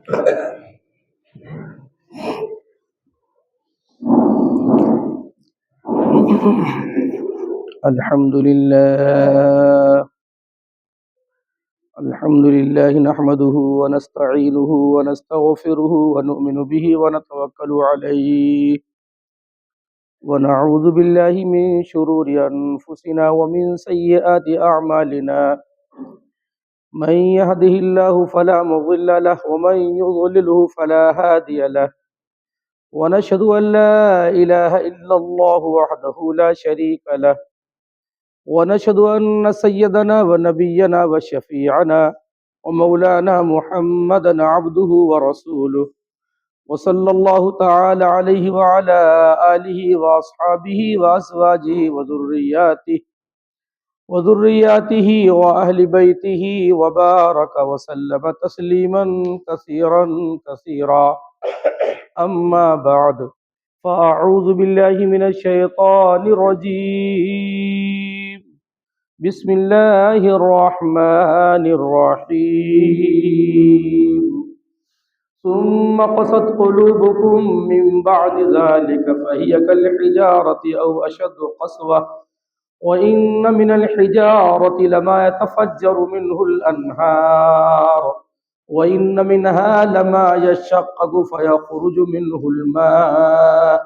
الحمد لله نحمده ونستعينه ونستغفره ونؤمن به ونتوكل عليه ونعوذ بالله من شرور أنفسنا ومن سيئات أعمالنا من يهده الله فلا مضل له ومن يضلله فلا هادي له ونشهد أن لا إله إلا الله وحده لا شريك له ونشهد أن سيدنا ونبينا وشفيعنا ومولانا محمدا عبده ورسوله وصلى الله تعالى عليه وعلى آله وأصحابه وأزواجه وذرياته وأهل بيته وبارك وسلم تسليما كثيرا كثيرا أما بعد فأعوذ بالله من الشيطان الرجيم بسم الله الرحمن الرحيم ثم قست قلوبكم من بعد ذلك فهي كالحجارة أو أشد قسوة وإن من الحجارة لما يتفجر منه الأنهار وإن منها لما يشقق فيخرج منه الماء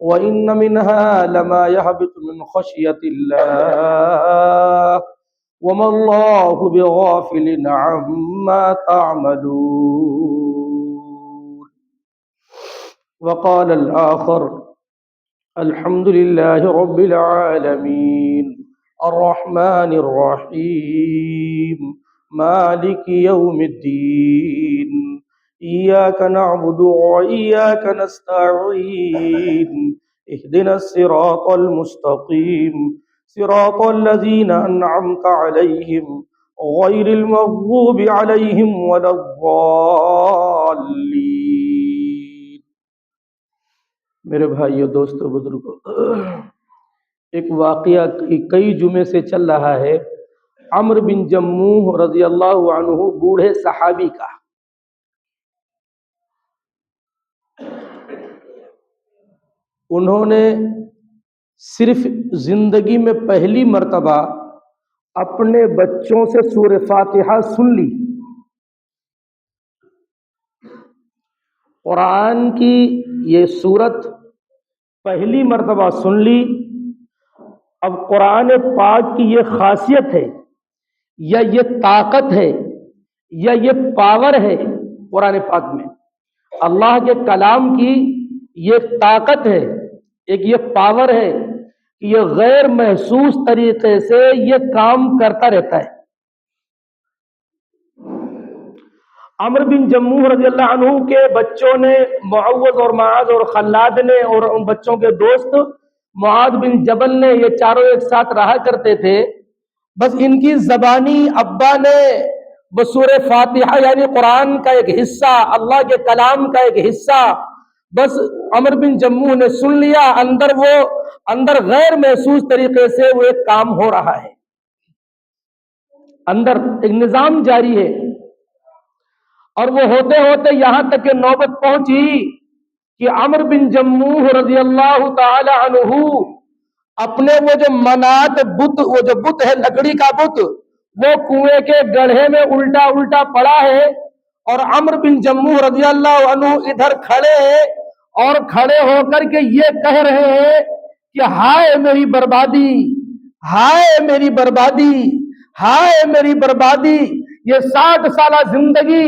وإن منها لما يهبط من خشية الله وما الله بغافل عما تعملون. وقال الآخر الحمد لله رب العالمين الرحمن الرحيم مالك يوم الدين إياك نعبد وإياك نستعين اهدنا الصراط المستقيم صراط الذين أنعمت عليهم غير المغضوب عليهم ولا الضالين. میرے بھائیو، دوستو، بزرگوں، ایک واقعہ کئی جمعے سے چل رہا ہے عمرو بن جموح رضی اللہ عنہ، بوڑھے صحابی کا. انہوں نے صرف زندگی میں پہلی مرتبہ اپنے بچوں سے سورہ فاتحہ سن لی. قرآن کی یہ سورت پہلی مرتبہ سن لی. اب قرآن پاک کی یہ خاصیت ہے یا یہ طاقت ہے یا یہ پاور ہے، قرآن پاک میں اللہ کے کلام کی یہ طاقت ہے، ایک یہ پاور ہے کہ یہ غیر محسوس طریقے سے یہ کام کرتا رہتا ہے. عمرو بن جموح رضی اللہ عنہ کے بچوں نے، معوذ اور معاذ اور خلاد نے، اور ان بچوں کے دوست معاذ بن جبل نے، یہ چاروں ایک ساتھ رہا کرتے تھے. بس ان کی زبانی ابا نے بسورہ فاتحہ یعنی قرآن کا ایک حصہ، اللہ کے کلام کا ایک حصہ بس عمرو بن جموح نے سن لیا. اندر غیر محسوس طریقے سے وہ ایک کام ہو رہا ہے، اندر ایک نظام جاری ہے. اور وہ ہوتے ہوتے یہاں تک کہ نوبت پہنچی کہ عمرو بن جموح رضی اللہ تعالی عنہ اپنے وہ جو منات بت، وہ جو بت ہے لکڑی کا بت، وہ کنویں کے گڑھے میں الٹا پڑا ہے. اور عمرو بن جموح رضی اللہ عنہ ادھر کھڑے ہیں اور کھڑے ہو کر کے یہ کہہ رہے ہیں کہ ہائے میری بربادی، ہائے میری بربادی، ہائے میری بربادی. یہ 60 سالہ زندگی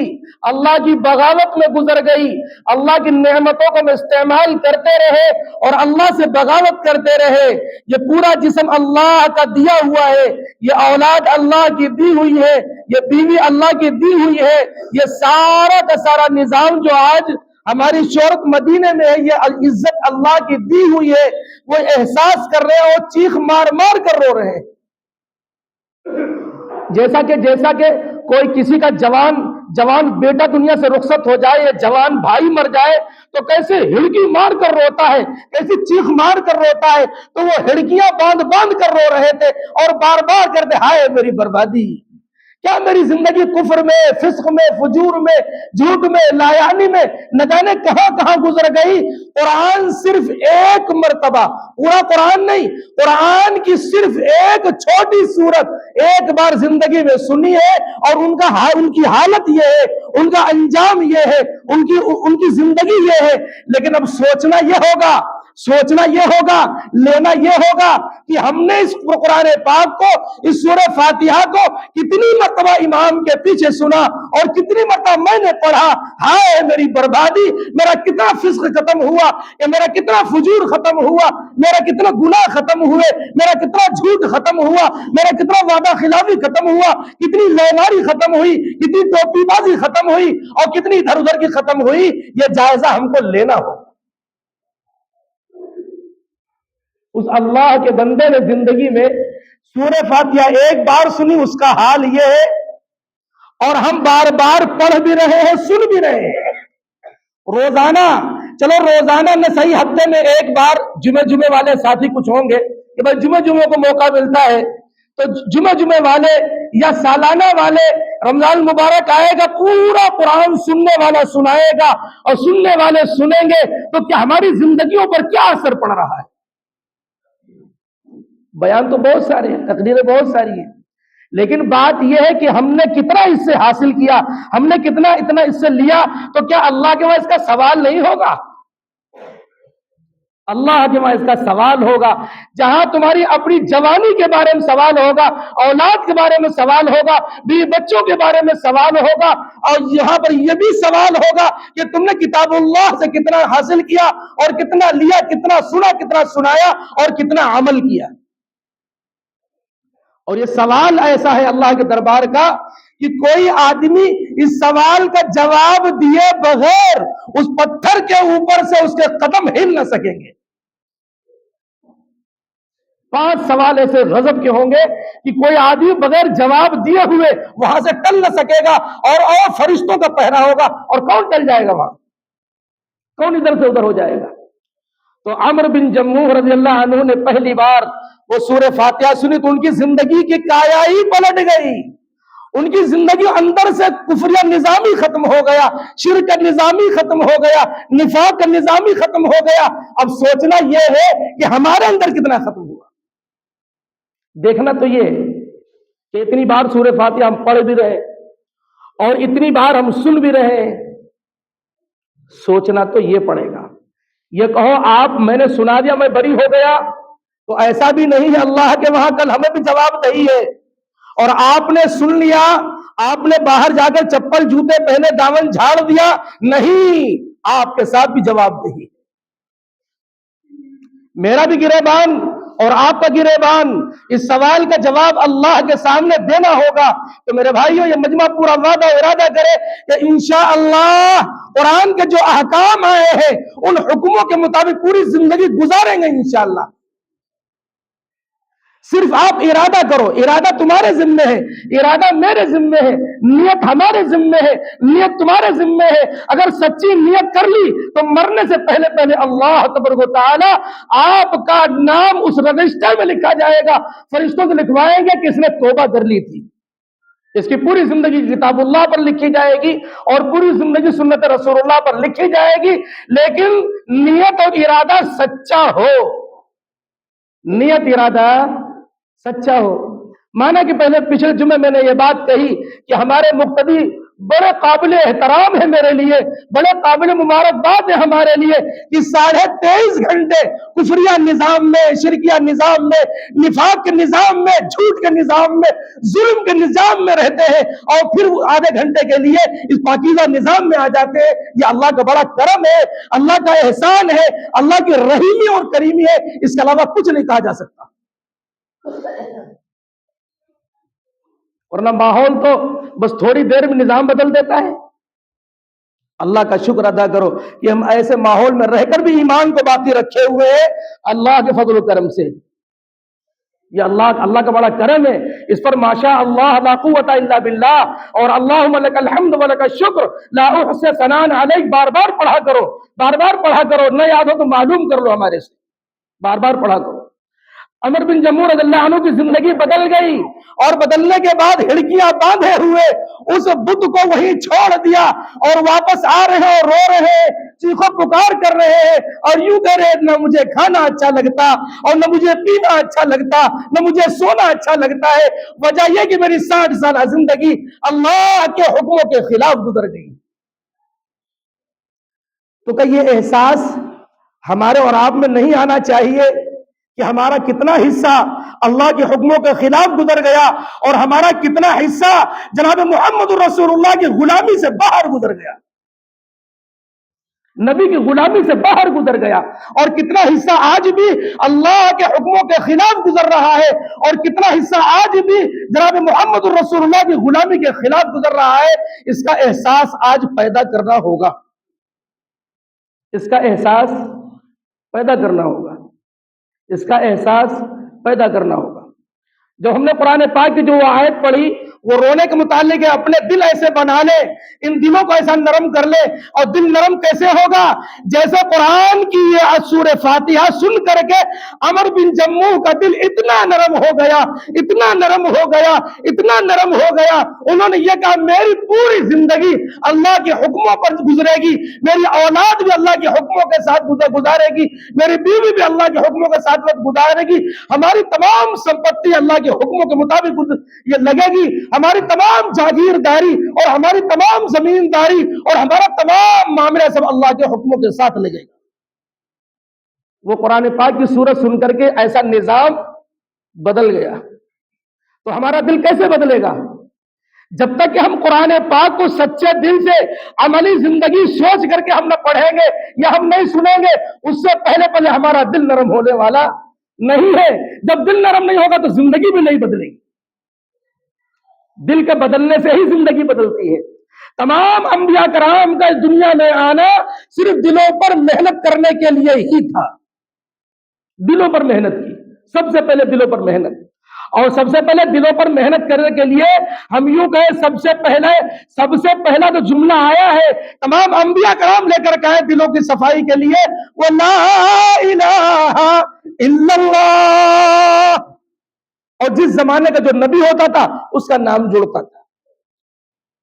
اللہ کی بغاوت میں گزر گئی. اللہ کی نعمتوں کو ہم استعمال کرتے رہے اور اللہ سے بغاوت کرتے رہے. یہ پورا جسم اللہ کا دیا ہوا ہے، یہ اولاد اللہ کی دی ہوئی ہے، یہ بیوی اللہ کی دی ہوئی ہے. یہ سارا کا سارا نظام جو آج ہماری شہرت مدینے میں ہے، یہ عزت اللہ کی دی ہوئی ہے. وہ احساس کر رہے ہیں اور چیخ مار مار کر رو رہے ہیں. جیسا کہ کوئی کسی کا جوان بیٹا دنیا سے رخصت ہو جائے یا جوان بھائی مر جائے تو کیسے ہڑکی مار کر روتا ہے، کیسے چیخ مار کر روتا ہے. تو وہ ہڑکیاں باندھ کر رو رہے تھے اور بار بار کرتے ہائے میری بربادی، کیا میری زندگی کفر میں، فسق میں، فجور میں، جھوٹ میں، لایانی میں نہ جانے کہاں کہاں گزر گئی؟ قرآن صرف ایک مرتبہ، پورا قرآن نہیں، قرآن کی صرف ایک چھوٹی سورت ایک بار زندگی میں سنی ہے، اور ان کی حالت یہ ہے، ان کا انجام یہ ہے، ان کی زندگی یہ ہے۔ لیکن اب سوچنا یہ ہوگا، لینا یہ ہوگا کہ ہم نے اس قرآن پاک کو، اس سورہ فاتحہ کو کتنی مرتبہ امام کے پیچھے سنا، اور کتنی مرتبہ میں نے پڑھا۔ ہائے میری بربادی، میرا کتنا فسق ختم ہوا، کہ میرا کتنا فجور ختم ہوا، میرا کتنا گناہ ختم ہوئے، میرا کتنا جھوٹ ختم ہوا، میرا کتنا وعدہ خلافی ختم ہوا، کتنی لیماری ختم ہوئی، کتنی ٹوپی بازی ختم ہوئی، اور کتنی ادھر ادھر کی ختم ہوئی۔ یہ جائزہ ہم کو لینا ہو۔ اس اللہ کے بندے نے زندگی میں سورہ فاتحہ ایک بار سنی، اس کا حال یہ ہے، اور ہم بار بار پڑھ بھی رہے ہیں، سن بھی رہے ہیں روزانہ۔ چلو روزانہ نہ صحیح، ہفتے میں ایک بار، جمعے والے ساتھی کچھ ہوں گے کہ بھائی جمعے کو موقع ملتا ہے تو جمعے والے یا سالانہ والے، رمضان مبارک آئے گا، پورا قرآن سننے والا سنائے گا، اور سننے والے سنیں گے، تو کیا ہماری زندگیوں پر کیا اثر پڑ رہا ہے؟ بیان تو بہت سارے ہیں، تقریریں بہت ساری ہیں، لیکن بات یہ ہے کہ ہم نے کتنا اس سے حاصل کیا، ہم نے اتنا اس سے لیا، تو کیا اللہ کے وہاں اس کا سوال نہیں ہوگا؟ اللہ کے وہاں اس کا سوال ہوگا۔ جہاں تمہاری اپنی جوانی کے بارے میں سوال ہوگا، اولاد کے بارے میں سوال ہوگا، بیوی بچوں کے بارے میں سوال ہوگا، اور یہاں پر یہ بھی سوال ہوگا کہ تم نے کتاب اللہ سے کتنا حاصل کیا، اور کتنا لیا، کتنا سنا، کتنا سنایا، اور کتنا عمل کیا۔ اور یہ سوال ایسا ہے اللہ کے دربار کا کہ کوئی آدمی اس سوال کا جواب دیے بغیر اس پتھر کے اوپر سے اس کے قدم ہل نہ سکیں گے۔ 5 سوال ایسے غضب کے ہوں گے کہ کوئی آدمی بغیر جواب دیے ہوئے وہاں سے ٹل نہ سکے گا، اور فرشتوں کا پہرا ہوگا، اور کون ٹل جائے گا وہاں؟ کون ادھر سے ادھر ہو جائے گا؟ تو عمرو بن جموح رضی اللہ عنہ نے پہلی بار وہ سورہ فاتحہ سنی تو ان کی زندگی کی کایا ہی پلٹ گئی۔ ان کی زندگی اندر سے کفریہ نظامی ختم ہو گیا، شرک کا نظامی ختم ہو گیا، نفاق کا نظامی ختم ہو گیا۔ اب سوچنا یہ ہے کہ ہمارے اندر کتنا ختم ہوا۔ دیکھنا تو یہ ہے کہ اتنی بار سورہ فاتحہ ہم پڑھ بھی رہے، اور اتنی بار ہم سن بھی رہے، سوچنا تو یہ پڑے گا۔ یہ کہو آپ میں نے سنا دیا میں بری ہو گیا، تو ایسا بھی نہیں ہے، اللہ کے وہاں کل ہمیں بھی جواب دہی ہے۔ اور آپ نے سن لیا، آپ نے باہر جا کر چپل جوتے پہنے دامن جھاڑ دیا، نہیں، آپ کے ساتھ بھی جواب دہی۔ میرا بھی گریبان اور آپ کا گریبان، اس سوال کا جواب اللہ کے سامنے دینا ہوگا۔ تو میرے بھائیوں، یہ مجمع پورا وعدہ ارادہ کرے کہ انشاءاللہ قرآن کے جو احکام آئے ہیں ان حکموں کے مطابق پوری زندگی گزاریں گے انشاءاللہ۔ صرف آپ ارادہ کرو، ارادہ تمہارے ذمے ہے، ارادہ میرے ذمے ہے، نیت ہمارے ذمے ہے، نیت تمہارے ذمے ہے۔ اگر سچی نیت کر لی تو مرنے سے پہلے اللہ تبارک و تعالی آپ کا نام اس رجسٹر میں لکھا جائے گا، فرشتوں سے لکھوائیں گے کہ اس نے توبہ کر لی تھی۔ اس کی پوری زندگی کتاب اللہ پر لکھی جائے گی، اور پوری زندگی سنت رسول اللہ پر لکھی جائے گی، لیکن نیت اور ارادہ سچا ہو، نیت ارادہ سچا ہو۔ مانا کہ پچھلے جمعے میں نے یہ بات کہی کہ ہمارے مقتدی بڑے قابل احترام ہے میرے لیے، بڑے قابل مبارکباد ہے ہمارے لیے کہ 23.5 گھنٹے کفریہ نظام میں، شرکیہ نظام میں، نفاق کے نظام میں، جھوٹ کے نظام میں، ظلم کے نظام میں رہتے ہیں، اور پھر آدھے گھنٹے کے لیے اس پاکیزہ نظام میں آ جاتے ہیں۔ یہ اللہ کا بڑا کرم ہے، اللہ کا احسان ہے، اللہ کی رحیمی اور کریمی ہے، اس کے علاوہ کچھ نہیں کہا جا سکتا۔ ورنہ ماحول تو بس تھوڑی دیر میں نظام بدل دیتا ہے۔ اللہ کا شکر ادا کرو کہ ہم ایسے ماحول میں رہ کر بھی ایمان کو باقی رکھے ہوئے ہیں اللہ کے فضل و کرم سے۔ یہ اللہ کا بڑا کرم ہے، اس پر ماشاء اللہ لا قوت الا باللہ، اور اللہم لک الحمد ولک الشکر لا احصی ثناء علیک، بار بار پڑھا کرو، بار بار پڑھا کرو، نہ یاد ہو تو معلوم کر لو ہمارے سے، بار بار پڑھا کرو۔ عمر بن جموح رضی اللہ عنہ کی زندگی بدل گئی اور بدلنے کے بعد ہڑکیاں باندھے ہوئے اس بت کو وہیں چھوڑ دیا اور واپس آ رہے ہیں اور رو رہے ہیں, چیخو پکار کر رہے ہیں اور یوں کہہ رہے ہیں نہ مجھے کھانا اچھا لگتا اور نہ مجھے پینا اچھا لگتا, نہ مجھے سونا اچھا لگتا ہے, وجہ یہ کہ میری 60 سالہ زندگی اللہ کے حکموں کے خلاف گزر گئی. تو کہ یہ احساس ہمارے اور آپ میں نہیں آنا چاہیے کہ ہمارا کتنا حصہ اللہ کے حکموں کے خلاف گزر گیا اور ہمارا کتنا حصہ جناب محمد رسول اللہ کی غلامی سے باہر گزر گیا, نبی کی غلامی سے باہر گزر گیا, اور کتنا حصہ آج بھی اللہ کے حکموں کے خلاف گزر رہا ہے اور کتنا حصہ آج بھی جناب محمد رسول اللہ کی غلامی کے خلاف گزر رہا ہے. اس کا احساس آج پیدا کرنا ہوگا, اس کا احساس پیدا کرنا ہوگا, اس کا احساس پیدا کرنا ہوگا. جب ہم نے قرآن پاک کی جو آیت پڑھی وہ رونے کے متعلق ہے, اپنے دل ایسے بنا لے, ان دلوں کو ایسا نرم کر لے. اور دل نرم کیسے ہوگا؟ جیسے قرآن کی یہ سورہ فاتحہ سن کر کے عمر بن جموح کا دل اتنا نرم ہو گیا, اتنا نرم ہو گیا, اتنا نرم ہو گیا, انہوں نے یہ کہا میری پوری زندگی اللہ کے حکموں پر گزرے گی, میری اولاد بھی اللہ کے حکموں کے ساتھ گزارے گی, میری بیوی بھی اللہ کے حکموں کے ساتھ گزارے گی, ہماری تمام سمپتی اللہ کے حکموں کے مطابق یہ لگے گی, ہماری تمام جاگیرداری اور ہماری تمام زمینداری اور ہمارا تمام معاملہ سب اللہ کے حکموں کے ساتھ لگے گا. وہ قرآن پاک کی سورت سن کر کے ایسا نظام بدل گیا. تو ہمارا دل کیسے بدلے گا؟ جب تک کہ ہم قرآن پاک کو سچے دل سے عملی زندگی سوچ کر کے ہم نہ پڑھیں گے یا ہم نہیں سنیں گے, اس سے پہلے ہمارا دل نرم ہونے والا نہیں ہے. جب دل نرم نہیں ہوگا تو زندگی بھی نہیں بدلے گی. دل کے بدلنے سے ہی زندگی بدلتی ہے. تمام انبیاء کرام کا اس دنیا میں آنا صرف دلوں پر محنت کرنے کے لیے ہی تھا. دلوں پر محنت کی, سب سے پہلے دلوں پر محنت, اور سب سے پہلے دلوں پر محنت کرنے کے لیے ہم یوں کہیں سب سے پہلا جو جملہ آیا ہے تمام انبیاء کرام لے کر کہے دلوں کی صفائی کے لیے, وہ لا الہ الا اللہ. اور جس زمانے کا جو نبی ہوتا تھا اس کا نام جڑتا تھا.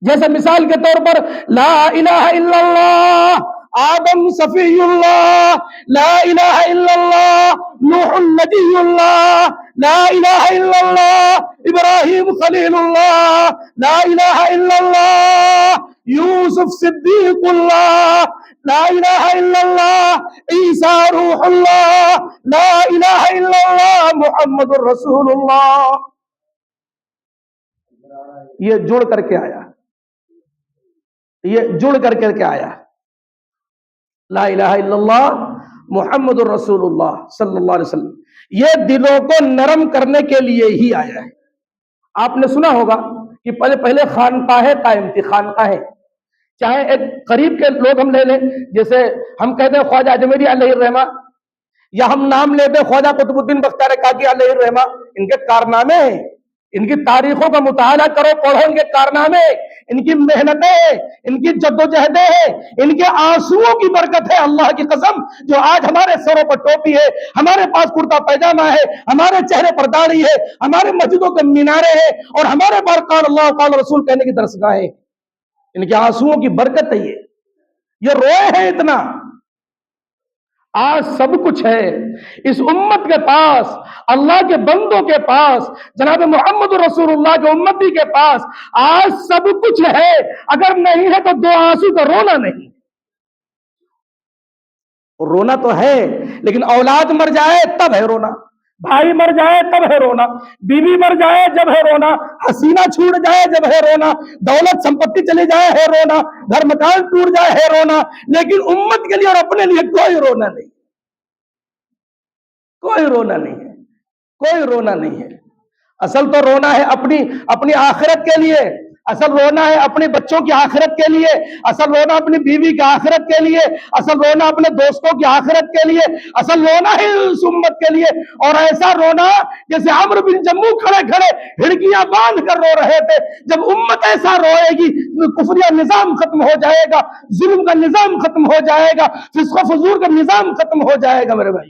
جیسے مثال کے طور پر لا الہ الا اللہ آدم صفی اللہ, لا الہ الا اللہ نوح نبی اللہ, لا الہ الا اللہ ابراہیم خلیل اللہ, لا الہ الا اللہ یوسف صدیق اللہ, لا الہ الا اللہ عیسیٰ روح اللہ, لا الہ الا اللہ محمد الرسول اللہ. یہ جڑ کر کے آیا, یہ جڑ کر کے آیا. لا الہ الا اللہ محمد الرسول اللہ صلی اللہ علیہ وسلم, یہ دلوں کو نرم کرنے کے لیے ہی آیا ہے. آپ نے سنا ہوگا کہ پہلے خانقاہیں قائم تھی, خانقاہیں, چاہے ایک قریب کے لوگ ہم لے لیں, جیسے ہم کہتے ہیں خواجہ اجمیری علیہ الرحمہ, یا ہم نام لیتے ہیں خواجہ قطب الدین بختیار کاکی علیہ الرحمہ. ان کے کارنامے ہیں, ان کی تاریخوں کا مطالعہ کرو, پڑھو ان کے کارنامے, ان کی محنتیں, ان کی جدوجہدیں ہیں, ان کے آنسوؤں کی برکت ہے. اللہ کی قسم, جو آج ہمارے سروں پر ٹوپی ہے, ہمارے پاس کرتا پیجامہ ہے, ہمارے چہرے پر داڑھی ہے, ہمارے مسجدوں کے مینارے ہیں اور ہمارے پاس قال اللہ قال رسول کہنے کی درسگاہیں, ان کے آنسوؤں کی برکت ہے. یہ روئے ہیں اتنا. آج سب کچھ ہے اس امت کے پاس, اللہ کے بندوں کے پاس, جناب محمد رسول اللہ کے امتی کے پاس آج سب کچھ ہے. اگر نہیں ہے تو دو آنسو کا رونا نہیں. رونا تو ہے لیکن اولاد مر جائے تب ہے رونا, بھائی مر جائے تب ہے رونا, بیوی مر جائے جب ہے رونا, حسینہ چھوٹ جائے جب ہے رونا, دولت سمپتی چلی جائے ہے رونا, گھر مکان ٹوٹ جائے ہے رونا. لیکن امت کے لیے اور اپنے لیے کوئی رونا نہیں, کوئی رونا نہیں ہے, کوئی رونا نہیں ہے. اصل تو رونا ہے اپنی آخرت کے لیے, اصل رونا ہے اپنے بچوں کی آخرت کے لیے, اصل رونا اپنی بیوی کی آخرت کے لیے, اصل رونا اپنے دوستوں کی آخرت کے لیے, اصل رونا ہے اس امت کے لیے. اور ایسا رونا جیسے عمر بن جموح کھڑے کھڑے ہڑکیاں باندھ کر رو رہے تھے. جب امت ایسا روئے گی کفریہ نظام ختم ہو جائے گا, ظلم کا نظام ختم ہو جائے گا, فسق و فجور کا نظام ختم ہو جائے گا. میرے بھائی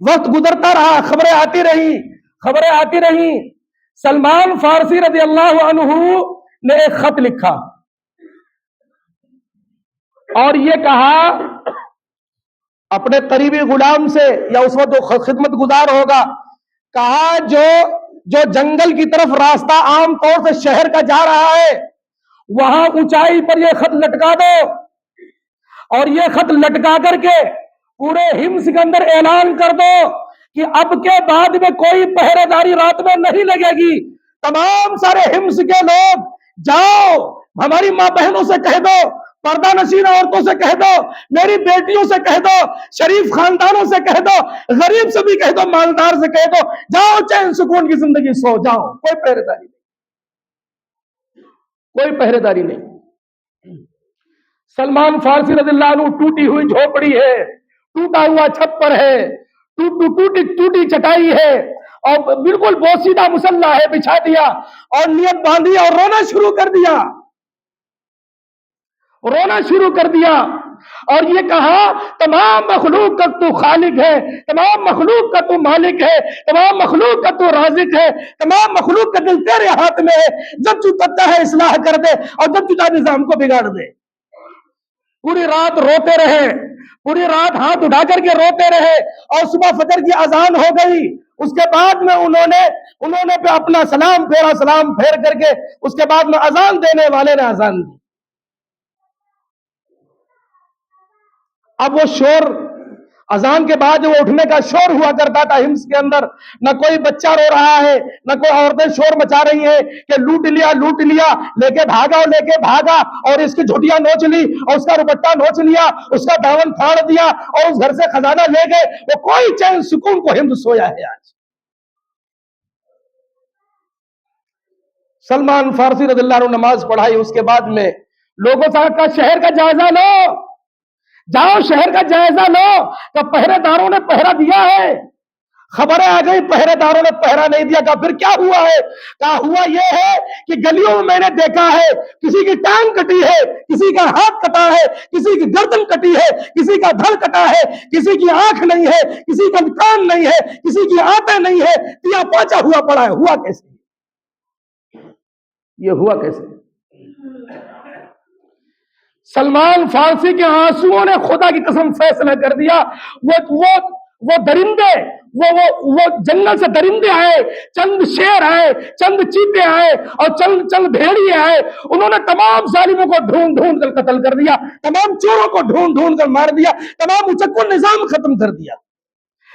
وقت گزرتا رہا، خبریں آتی رہی. سلمان فارسی رضی اللہ عنہ نے ایک خط لکھا اور یہ کہا اپنے قریبی غلام سے، یا اس وقت خدمت گزار ہوگا، کہا جو جنگل کی طرف راستہ عام طور سے شہر کا جا رہا ہے، وہاں اونچائی پر یہ خط لٹکا دو، اور یہ خط لٹکا کر کے پورے ہمس کے اندر اعلان کر دو کہ اب کے بعد میں کوئی پہرے داری رات میں نہیں لگے گی. تمام سارے ہمس کے لوگ جاؤ، ہماری ماں بہنوں سے کہہ دو، پردہ نشین عورتوں سے کہہ دو، میری بیٹیوں سے کہہ دو، شریف خاندانوں سے کہہ دو، غریب سے بھی کہہ دو، مالدار سے کہہ دو، جاؤ چین سکون کی زندگی سو جاؤ، کوئی پہرے داری نہیں، کوئی پہرے داری نہیں. سلمان فارسی رضی اللہ عنہ ٹوٹی ہوئی جھوپڑی ہے، ٹوٹا ہوا چھپر ہے، ٹوٹی چٹائی ہے، اور بالکل بوسیدہ مسلح ہے، بچھا دیا اور نیت باندھی اور رونا شروع کر دیا اور یہ کہا تمام مخلوق کا تو خالق ہے، تمام مخلوق کا تو مالک ہے، تمام مخلوق کا تو رازق ہے، تمام مخلوق کا دل تیرے ہاتھ میں ہے، جب تو چاہتا ہے اصلاح کر دے اور جب تو چاہتا نظام کو بگاڑ دے. پوری رات روتے رہے، پوری رات ہاتھ اٹھا کر کے روتے رہے، اور صبح فجر کی اذان ہو گئی. اس کے بعد میں انہوں نے پہ اپنا سلام پھیر کر کے اس کے بعد میں اذان دینے والے نے اذان دی. اب وہ شور اذان کے بعد وہ اٹھنے کا شور ہوا کرتا تھا ہمس کے اندر، نہ کوئی بچہ رو رہا ہے، نہ کوئی عورتیں شور مچا رہی ہیں کہ لوٹ لیا، لے کے بھاگا اور اس کی جھوٹیاں نوچ لی اور اس کا دوپٹہ نوچ لیا، اس کا دامن پھاڑ دیا اور اس گھر سے خزانہ لے گئے. وہ کوئی چین سکون کو ہند سویا ہے. آج سلمان فارسی رضی اللہ عنہ نماز پڑھائی، اس کے بعد میں لوگوں سے کہا شہر کا جائزہ لو، جاؤ شہر کا جائزہ لو کہ پہرے داروں نے پہرا دیا ہے. خبریں آ گئی پہرے داروں نے پہرا نہیں دیا. کہا پھر کیا ہوا ہے؟ کہا ہوا یہ ہے کہ گلیوں میں نے دیکھا ہے کسی کی ٹانگ کٹی ہے، کسی کا ہاتھ کٹا ہے، کسی کی گردن کٹی ہے، کسی کا دھڑ کٹا ہے، کسی کی آنکھ نہیں ہے، کسی کا کان نہیں ہے، کسی کی آنتیں نہیں ہے، دیا پاچا ہوا پڑا ہے. ہوا کیسے؟ یہ ہوا کیسے؟ سلمان فارسی کے آنسوؤں نے خدا کی قسم فیصلہ کر دیا. وہ درندے، وہ جنگل سے درندے آئے، چند شیر آئے، چند چیتے آئے اور چند بھیڑیے آئے، انہوں نے تمام ظالموں کو ڈھونڈ کر قتل کر دیا، تمام چوروں کو ڈھونڈ کر مار دیا، تمام اچکو نظام ختم کر دیا،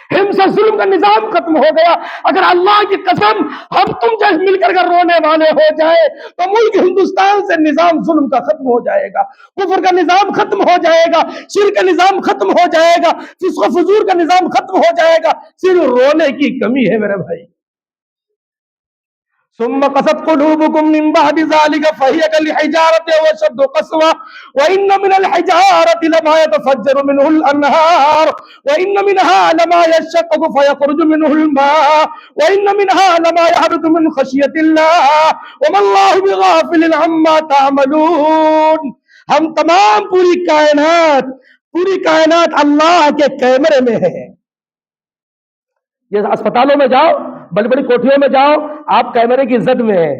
ہمس ظلم کا نظام ختم ہو گیا. اگر اللہ کی قسم ہم تم جیسے مل کر رونے والے ہو جائے تو ملک ہندوستان سے نظام ظلم کا ختم ہو جائے گا، کفر کا نظام ختم ہو جائے گا، شرک کا نظام ختم ہو جائے گا، فسق و فجور کا نظام ختم ہو جائے گا. صرف رونے کی کمی ہے میرے بھائی. ثم قست قلوبكم من بعد ذلك فهي كالحجارة أو أشد قسوة وإن من الحجارة لما يتفجر منه الأنهار وإن منها لما يشقق فيخرج منه الماء وإن منها لما يهبط من خشية الله وما الله بغافل عما تعملون. ہم تمام پوری کائنات اللہ کے کیمرے میں ہے. یہ اسپتالوں میں جاؤ، بڑی بڑی کوٹھیوں میں جاؤ، آپ کیمرے کی زد میں ہیں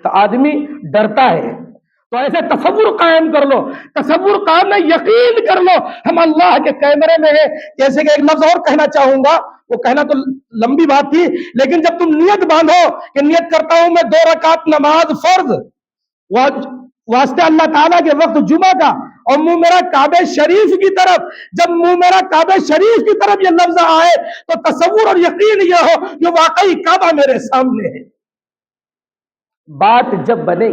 تو آدمی ڈرتا ہے. تو ایسے تصور قائم کر لو، یقین کر لو ہم اللہ کے کیمرے میں ہیں. جیسے کہ ایک لفظ اور کہنا چاہوں گا، وہ کہنا تو لمبی بات تھی، لیکن جب تم نیت باندھو کہ نیت کرتا ہوں میں 2 رکعت نماز فرض واسطے اللہ تعالیٰ کے وقت جمعہ کا، اور منہ میرا کعبہ شریف کی طرف، جب منہ میرا کعبہ شریف کی طرف یہ لفظ آئے تو تصور اور یقین یہ ہو کہ واقعی کعبہ میرے سامنے ہے. بات جب بنے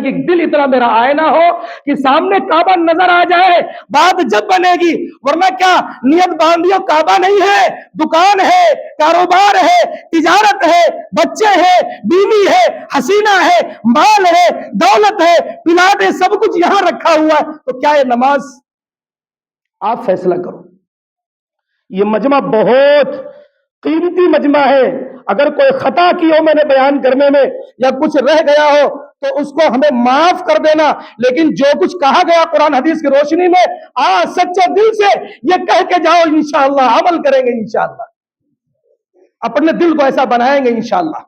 گی دل اتنا میرا آئینہ ہو کہ سامنے کعبہ نظر آ جائے، بات جب بنے گی. ورنہ کیا نیت باندھیو کعبہ نہیں ہے، دکان ہے، کاروبار ہے، تجارت ہے، بچے ہیں، بیوی ہے، حسینہ ہے، مال ہے، دولت ہے، پلاٹ ہے، سب کچھ یہاں رکھا ہوا ہے. تو کیا یہ نماز؟ آپ فیصلہ کرو. یہ مجمع بہت قیمتی مجمع ہے، اگر کوئی خطا کی ہو میں نے بیان کرنے میں یا کچھ رہ گیا ہو تو اس کو ہمیں معاف کر دینا، لیکن جو کچھ کہا گیا قرآن حدیث کی روشنی میں سچے دل سے یہ کہہ کے جاؤ، انشاءاللہ عمل کریں گے، انشاءاللہ اپنے دل کو ایسا بنائیں گے انشاءاللہ۔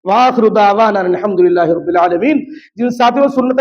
وآخر دعوانا الحمدللہ رب العالمین۔ جن ساتھیوں سنت